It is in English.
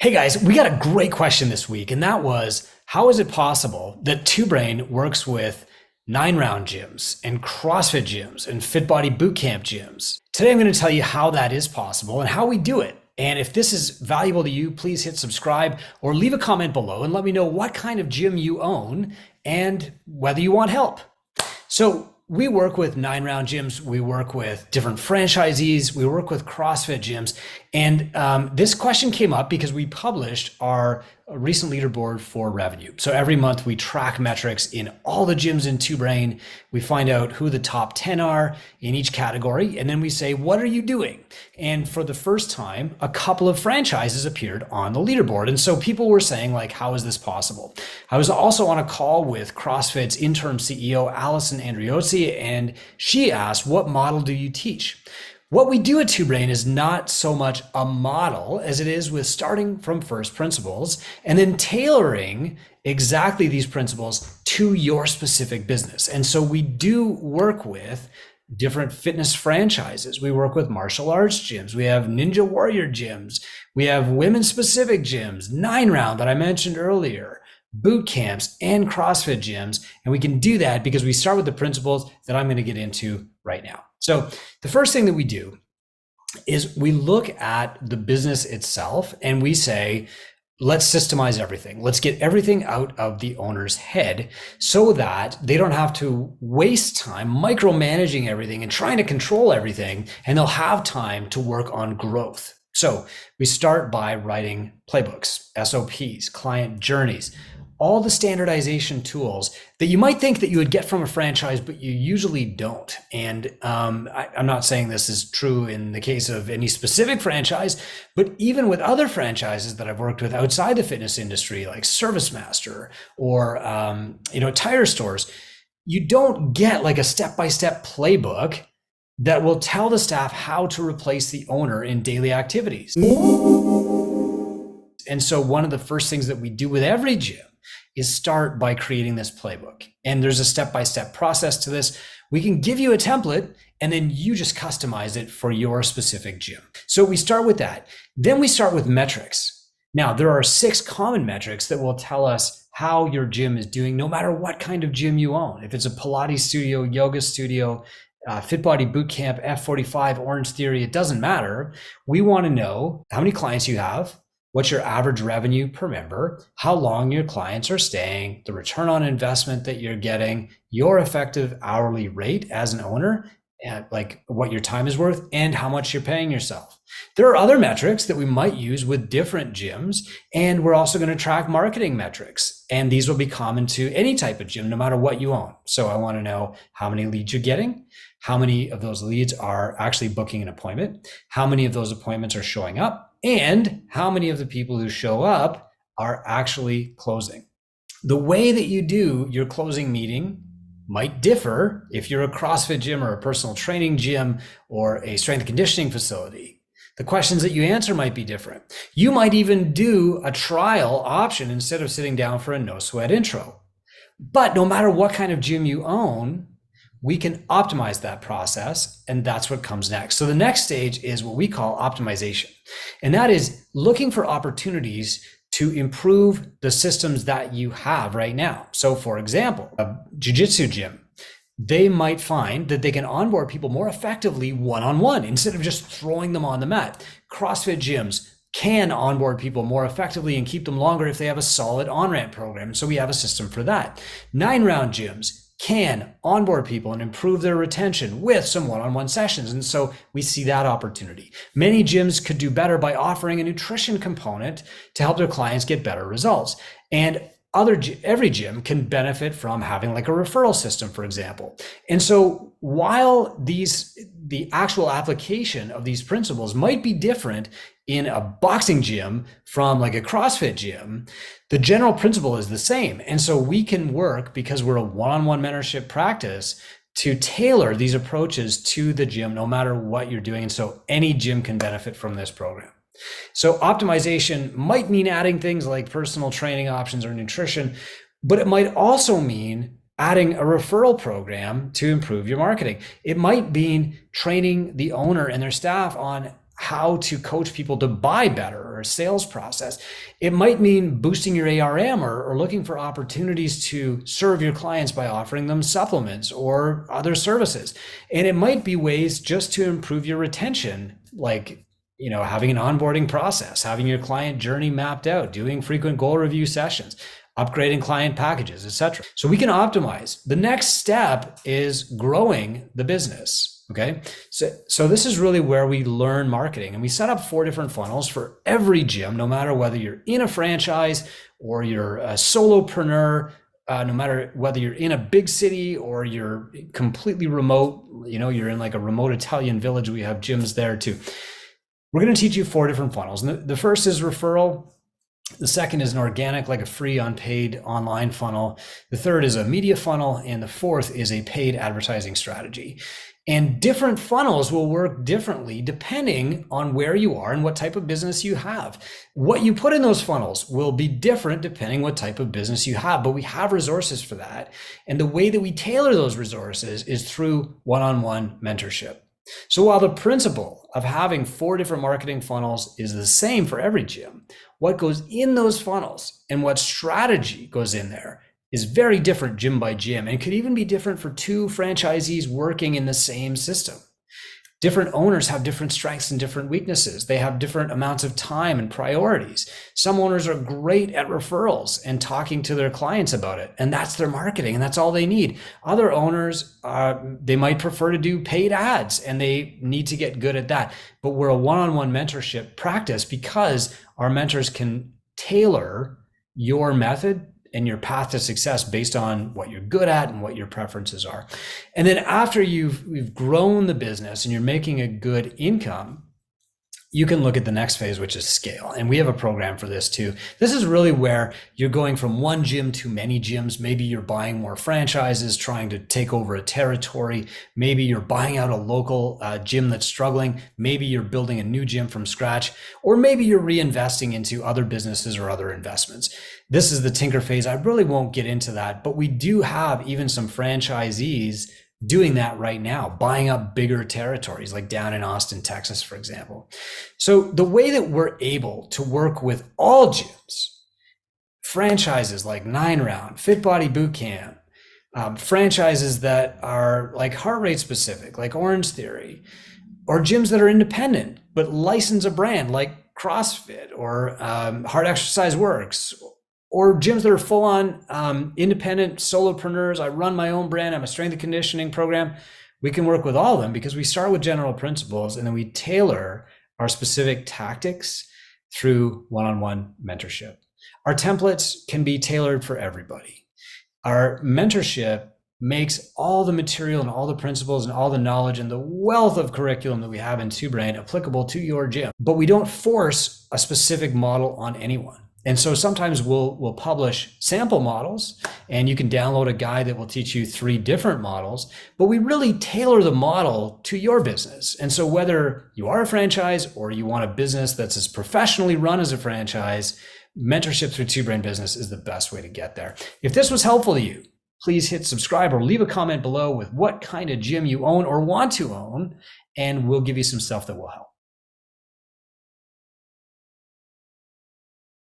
Hey guys, we got a great question this week, and that was, how is it possible that Two Brain works with 9Round gyms and CrossFit gyms and Fit Body Bootcamp gyms? Today I'm going to tell you how that is possible and how we do it. And if this is valuable to you, please hit subscribe or leave a comment below and let me know what kind of gym you own and whether you want help. So we work with 9Round gyms, we work with different franchisees, we work with CrossFit gyms. And this question came up because we published our recent leaderboard for revenue. So every month we track metrics in all the gyms in Two Brain. We find out who the top 10 are in each category. And then we say, what are you doing? And for the first time, a couple of franchises appeared on the leaderboard. And so people were saying, like, how is this possible? I was also on a call with CrossFit's interim CEO, Allison Andriozzi, and she asked, what model do you teach? What we do at Two Brain is not so much a model as it is with starting from first principles and then tailoring exactly these principles to your specific business. And so we do work with different fitness franchises. We work with martial arts gyms. We have Ninja Warrior gyms. We have women specific gyms, 9Round that I mentioned earlier, boot camps and CrossFit gyms. And we can do that because we start with the principles that I'm going to get into right now. So the first thing that we do is we look at the business itself and we say, let's systemize everything. Let's get everything out of the owner's head so that they don't have to waste time micromanaging everything and trying to control everything, and they'll have time to work on growth. So we start by writing playbooks, SOPs, client journeys, all the standardization tools that you might think that you would get from a franchise, but you usually don't. And I'm not saying this is true in the case of any specific franchise, but even with other franchises that I've worked with outside the fitness industry, like ServiceMaster or tire stores, you don't get like a step-by-step playbook that will tell the staff how to replace the owner in daily activities. And so one of the first things that we do with every gym is start by creating this playbook. And there's a step-by-step process to this. We can give you a template and then you just customize it for your specific gym. So we start with that. Then we start with metrics. Now, there are 6 common metrics that will tell us how your gym is doing, no matter what kind of gym you own. If it's a Pilates studio, yoga studio, Fit Body Bootcamp, F45, Orange Theory, it doesn't matter. We want to know how many clients you have, what's your average revenue per member, how long your clients are staying, the return on investment that you're getting, your effective hourly rate as an owner, and like what your time is worth, and how much you're paying yourself. There are other metrics that we might use with different gyms, and we're also going to track marketing metrics. And these will be common to any type of gym, no matter what you own. So I want to know how many leads you're getting, how many of those leads are actually booking an appointment, how many of those appointments are showing up, and how many of the people who show up are actually closing. The way that you do your closing meeting might differ if you're a CrossFit gym or a personal training gym or a strength and conditioning facility. The questions that you answer might be different. You might even do a trial option instead of sitting down for a no sweat intro. But no matter what kind of gym you own, we can optimize that process, and that's what comes next. So the next stage is what we call optimization. And that is looking for opportunities to improve the systems that you have right now. So for example, a jiu-jitsu gym, they might find that they can onboard people more effectively one-on-one instead of just throwing them on the mat. CrossFit gyms can onboard people more effectively and keep them longer if they have a solid on-ramp program. So we have a system for that. 9Round gyms can onboard people and improve their retention with some one-on-one sessions. And so we see that opportunity. Many gyms could do better by offering a nutrition component to help their clients get better results. And every gym can benefit from having like a referral system, for example. And so while the actual application of these principles might be different in a boxing gym from like a CrossFit gym, the general principle is the same. And so we can work, because we're a one-on-one mentorship practice, to tailor these approaches to the gym, no matter what you're doing. And so any gym can benefit from this program. So optimization might mean adding things like personal training options or nutrition, but it might also mean adding a referral program to improve your marketing. It might mean training the owner and their staff on how to coach people to buy better, or a sales process. It might mean boosting your ARM or looking for opportunities to serve your clients by offering them supplements or other services. And it might be ways just to improve your retention, like having an onboarding process, having your client journey mapped out, doing frequent goal review sessions, upgrading client packages, etc. So we can optimize. The next step is growing the business. Okay. So this is really where we learn marketing, and we set up 4 different funnels for every gym, no matter whether you're in a franchise or you're a solopreneur, no matter whether you're in a big city or you're completely remote, you're in like a remote Italian village. We have gyms there too. We're going to teach you 4 different funnels. And the first is referral. The second is an organic, like a free unpaid online funnel. The third is a media funnel. And the fourth is a paid advertising strategy. And different funnels will work differently depending on where you are and what type of business you have. What you put in those funnels will be different depending what type of business you have, but we have resources for that. And the way that we tailor those resources is through one-on-one mentorship. So while the principle of having 4 different marketing funnels is the same for every gym, what goes in those funnels and what strategy goes in there is very different gym by gym, and could even be different for 2 franchisees working in the same system. Different owners have different strengths and different weaknesses. They have different amounts of time and priorities. Some owners are great at referrals and talking to their clients about it, and that's their marketing, and that's all they need. Other owners, they might prefer to do paid ads, and they need to get good at that. But we're a one-on-one mentorship practice because our mentors can tailor your method and your path to success based on what you're good at and what your preferences are. And then after you've grown the business and you're making a good income, you can look at the next phase, which is scale. And we have a program for this too. This is really where you're going from one gym to many gyms. Maybe you're buying more franchises, trying to take over a territory. Maybe you're buying out a local gym that's struggling. Maybe you're building a new gym from scratch, or maybe you're reinvesting into other businesses or other investments. This is the tinker phase. I really won't get into that, but we do have even some franchisees doing that right now, buying up bigger territories, like down in Austin, Texas, for example. So the way that we're able to work with all gyms, franchises like 9Round, Fit Body Bootcamp, franchises that are like heart rate specific, like Orange Theory, or gyms that are independent, but license a brand like CrossFit or Hard Exercise Works, or gyms that are full on independent solopreneurs. I run my own brand. I'm a strength and conditioning program. We can work with all of them because we start with general principles and then we tailor our specific tactics through one-on-one mentorship. Our templates can be tailored for everybody. Our mentorship makes all the material and all the principles and all the knowledge and the wealth of curriculum that we have in Two Brain applicable to your gym, but we don't force a specific model on anyone. And so sometimes we'll publish sample models, and you can download a guide that will teach you 3 different models, but we really tailor the model to your business. And so whether you are a franchise or you want a business that's as professionally run as a franchise, mentorship through Two Brain Business is the best way to get there. If this was helpful to you, please hit subscribe or leave a comment below with what kind of gym you own or want to own, and we'll give you some stuff that will help.